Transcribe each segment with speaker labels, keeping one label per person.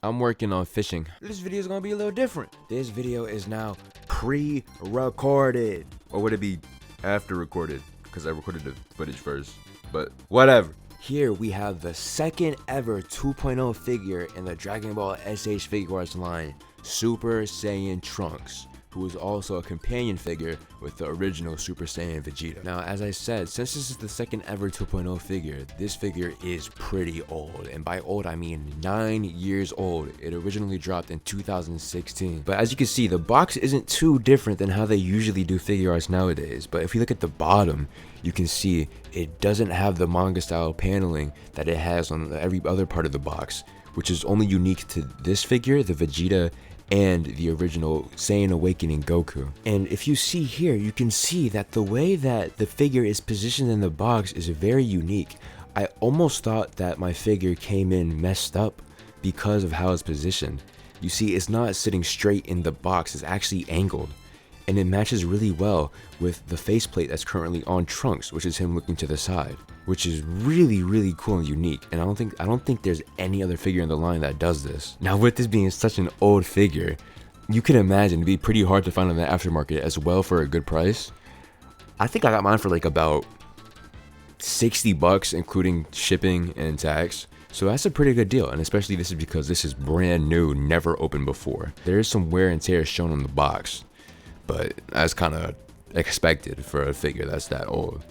Speaker 1: I'm working on fishing. This video is gonna be a little different. This video is now pre-recorded. Or would it be after recorded? Because I recorded the footage first. But whatever. Here we have the second ever 2.0 figure in the Dragon Ball SH Figuarts line, Super Saiyan Trunks, who is also a companion figure with the original Super Saiyan Vegeta. Now, as I said, since this is the second ever 2.0 figure, this figure is pretty old, and by old I mean 9 years old. It originally dropped in 2016. But as you can see, the box isn't too different than how they usually do figure arts nowadays. But if you look at the bottom, you can see it doesn't have the manga style paneling that it has on every other part of the box, which is only unique to this figure, the Vegeta, and the original Saiyan Awakening Goku. And if you see here, you can see that the way that the figure is positioned in the box is very unique. I almost thought that my figure came in messed up because of how it's positioned. You see, it's not sitting straight in the box, it's actually angled. And it matches really well with the faceplate that's currently on Trunks, which is him looking to the side, which is really cool and unique. And I don't think there's any other figure in the line that does this. Now, with this being such an old figure, you can imagine it'd be pretty hard to find on the aftermarket as well for a good price. I think I got mine for like about 60 bucks, including shipping and tax. So that's a pretty good deal, and especially this is because this is brand new, never opened before. There is some wear and tear shown on the box, but that's kind of expected for a figure that's that old.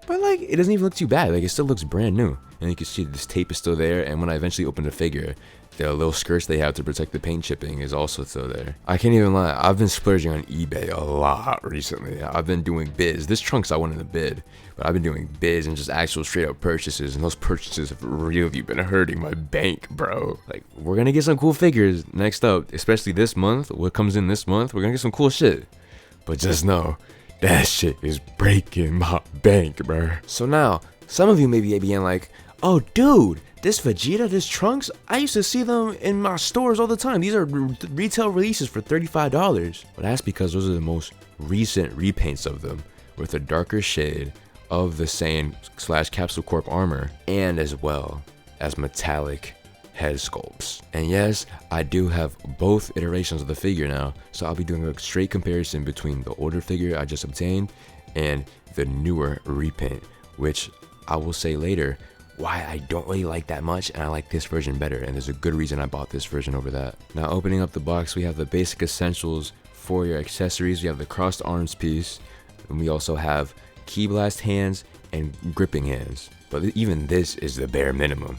Speaker 1: But like, it doesn't even look too bad. Like, it still looks brand new. And you can see this tape is still there. And when I eventually open the figure, the little skirts they have to protect the paint chipping is also still there. I can't even lie, I've been splurging on eBay a lot recently. I've been doing bids. This Trunks I won in the bid, but I've been doing bids and just actual straight up purchases. And those purchases have really been hurting my bank, bro. Like, we're gonna get some cool figures next up, especially this month. What comes in this month, we're gonna get some cool shit. But just know, that shit is breaking my bank, bro. So now, some of you may be being like, oh dude, this Vegeta, this Trunks, I used to see them in my stores all the time. These are retail releases for $35. But that's because those are the most recent repaints of them, with a darker shade of the Saiyan / Capsule Corp armor, and as well as metallic head sculpts. And yes, I do have both iterations of the figure now, so I'll be doing a straight comparison between the older figure I just obtained and the newer repaint, which I will say later why I don't really like that much, and I like this version better, and there's a good reason I bought this version over that. Now, opening up the box, we have the basic essentials for your accessories. We have the crossed arms piece, and we also have key blast hands and gripping hands, but even this is the bare minimum.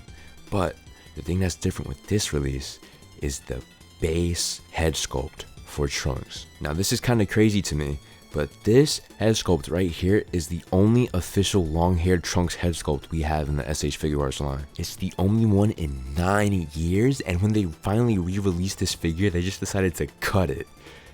Speaker 1: But the thing that's different with this release is the base head sculpt for Trunks. Now, this is kind of crazy to me, but this head sculpt right here is the only official long-haired Trunks head sculpt we have in the SH Figuarts line. It's the only one in 9 years, and when they finally re-released this figure, they just decided to cut it.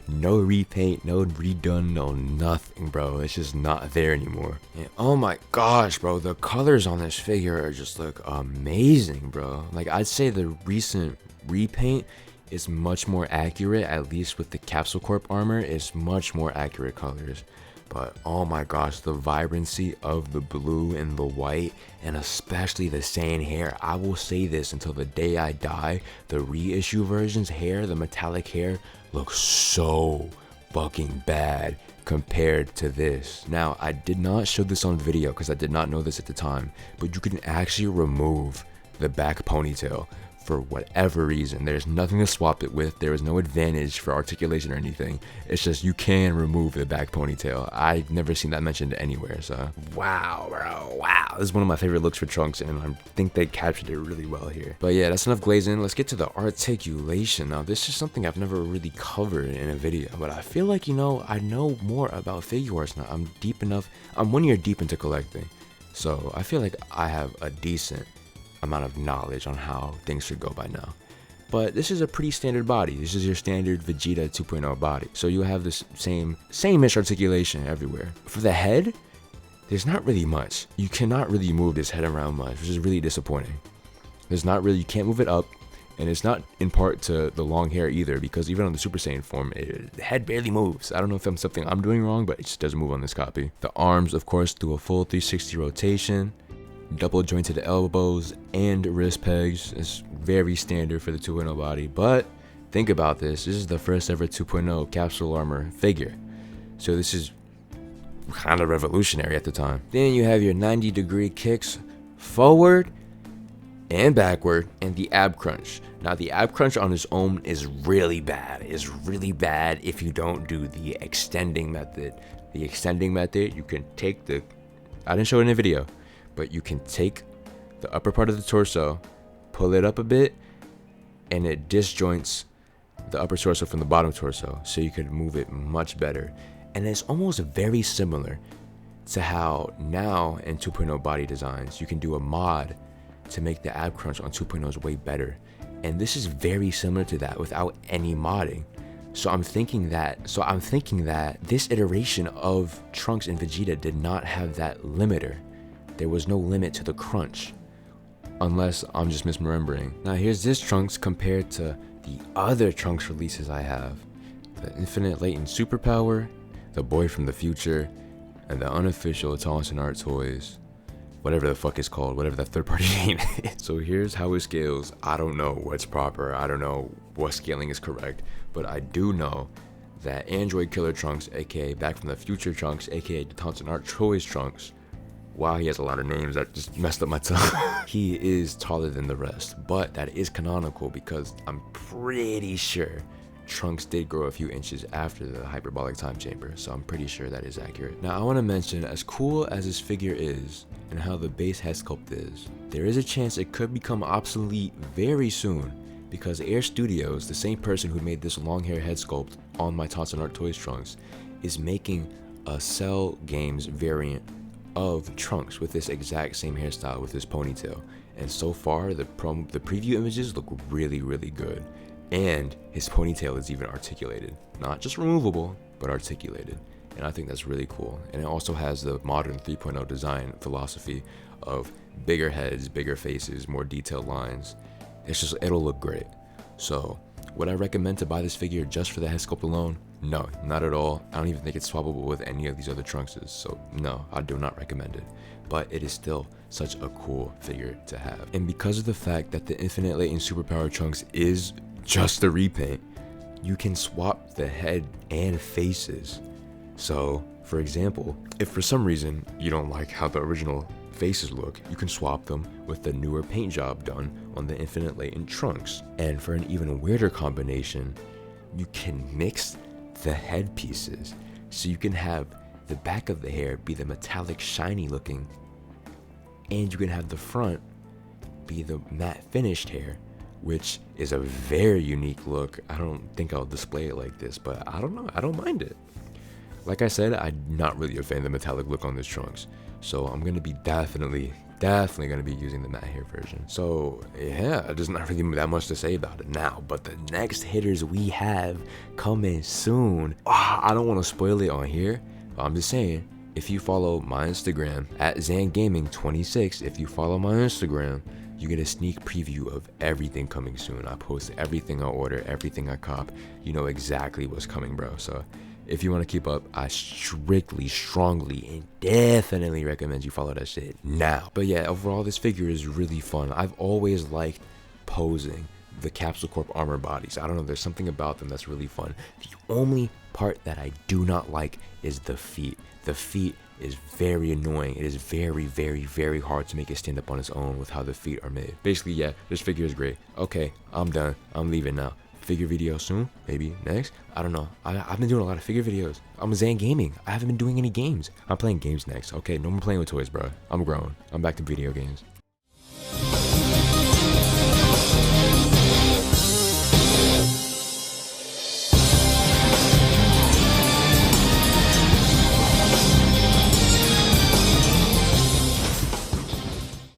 Speaker 1: No repaint, no redone, no nothing, bro. It's just not there anymore. And oh my gosh, bro, the colors on this figure are just look amazing, bro. Like, I'd say the recent repaint is much more accurate, at least with the Capsule Corp armor. It's much more accurate colors. But oh my gosh, the vibrancy of the blue and the white, and especially the Saiyan hair. I will say this until the day I die, the reissue version's hair, the metallic hair, looks so fucking bad compared to this. Now, I did not show this on video because I did not know this at the time, but you can actually remove the back ponytail for whatever reason. There's nothing to swap it with. There is no advantage for articulation or anything. It's just you can remove the back ponytail. I've never seen that mentioned anywhere, so wow, bro, wow. This is one of my favorite looks for Trunks, and I think they captured it really well here. But yeah, that's enough glazing. Let's get to the articulation. Now, this is something I've never really covered in a video, but I feel like, you know, I know more about Figuarts now. I'm 1 year deep into collecting, so I feel like I have a decent amount of knowledge on how things should go by now. But this is a pretty standard body. This is your standard Vegeta 2.0 body. So you have this same-ish articulation everywhere. For the head, there's not really much. You cannot really move this head around much, which is really disappointing. You can't move it up, and it's not in part to the long hair either, because even on the Super Saiyan form, the head barely moves. I don't know if that's something I'm doing wrong, but it just doesn't move on this copy. The arms, of course, do a full 360 rotation. Double jointed elbows and wrist pegs. It's very standard for the 2.0 body, but think about this. This is the first ever 2.0 capsule armor figure. So this is kind of revolutionary at the time. Then you have your 90-degree kicks forward and backward, and the ab crunch. Now the ab crunch on its own is really bad. It's really bad if you don't do the extending method. The extending method, you can take the, I didn't show it in the video, but you can take the upper part of the torso, pull it up a bit, and it disjoints the upper torso from the bottom torso, so you can move it much better. And it's almost very similar to how now in 2.0 body designs, you can do a mod to make the ab crunch on 2.0s way better. And this is very similar to that without any modding. So I'm thinking that this iteration of Trunks and Vegeta did not have that limiter. There was no limit to the crunch, unless I'm just misremembering. Now here's this Trunks compared to the other Trunks releases I have. The Infinite Latent Superpower, the Boy from the Future, and the unofficial Thompson Art Toys, whatever the fuck it's called, whatever that third-party name is. So here's how it scales. I don't know what's proper. I don't know what scaling is correct, but I do know that Android Killer Trunks, aka Back from the Future Trunks, aka the Thompson Art Toys Trunks, wow, he has a lot of names that just messed up my tongue. He is taller than the rest, but that is canonical because I'm pretty sure Trunks did grow a few inches after the hyperbolic time chamber, so I'm pretty sure that is accurate. Now I want to mention, as cool as this figure is and how the base head sculpt is, there is a chance it could become obsolete very soon because Air Studios, the same person who made this long hair head sculpt on my Thompson Art Toys Trunks, is making a Cell Games variant of Trunks with this exact same hairstyle with this ponytail. And so far the preview images look really, really good. And his ponytail is even articulated, not just removable, but articulated. And I think that's really cool. And it also has the modern 3.0 design philosophy of bigger heads, bigger faces, more detailed lines. It'll look great. So would I recommend to buy this figure just for the head sculpt alone? No, not at all. I don't even think it's swappable with any of these other Trunkses. So no, I do not recommend it. But it is still such a cool figure to have. And because of the fact that the Infinite Latent Superpower Trunks is just a repaint, you can swap the head and faces. So for example, if for some reason you don't like how the original faces look, you can swap them with the newer paint job done on the Infinite Latent Trunks. And for an even weirder combination, you can mix the head pieces, so you can have the back of the hair be the metallic shiny looking, and you can have the front be the matte finished hair, which is a very unique look. I don't think I'll display it like this, but I don't know, I don't mind it. Like I said, I'm not really a fan of the metallic look on this Trunks, so I'm gonna be definitely gonna be using the matte hair version. So yeah, there's not really that much to say about it now, but the next hitters we have coming soon, I don't want to spoil it on here, but I'm just saying, if you follow my Instagram at ZanGaming26, if you follow my Instagram, you get a sneak preview of everything coming soon. I post everything I order, everything I cop. You know exactly what's coming, bro. So if you want to keep up, I strongly, and definitely recommend you follow that shit now. But yeah, overall, this figure is really fun. I've always liked posing the Capsule Corp armor bodies. I don't know, there's something about them that's really fun. The only part that I do not like is the feet. The feet is very annoying. It is very, very, very hard to make it stand up on its own with how the feet are made. Basically, yeah, this figure is great. Okay, I'm done. I'm leaving now. Figure video soon, maybe next. I don't know. I've been doing a lot of figure videos. I'm Zan Gaming. I haven't been doing any games. I'm playing games next. Okay, no more playing with toys, bro. I'm grown. I'm back to video games.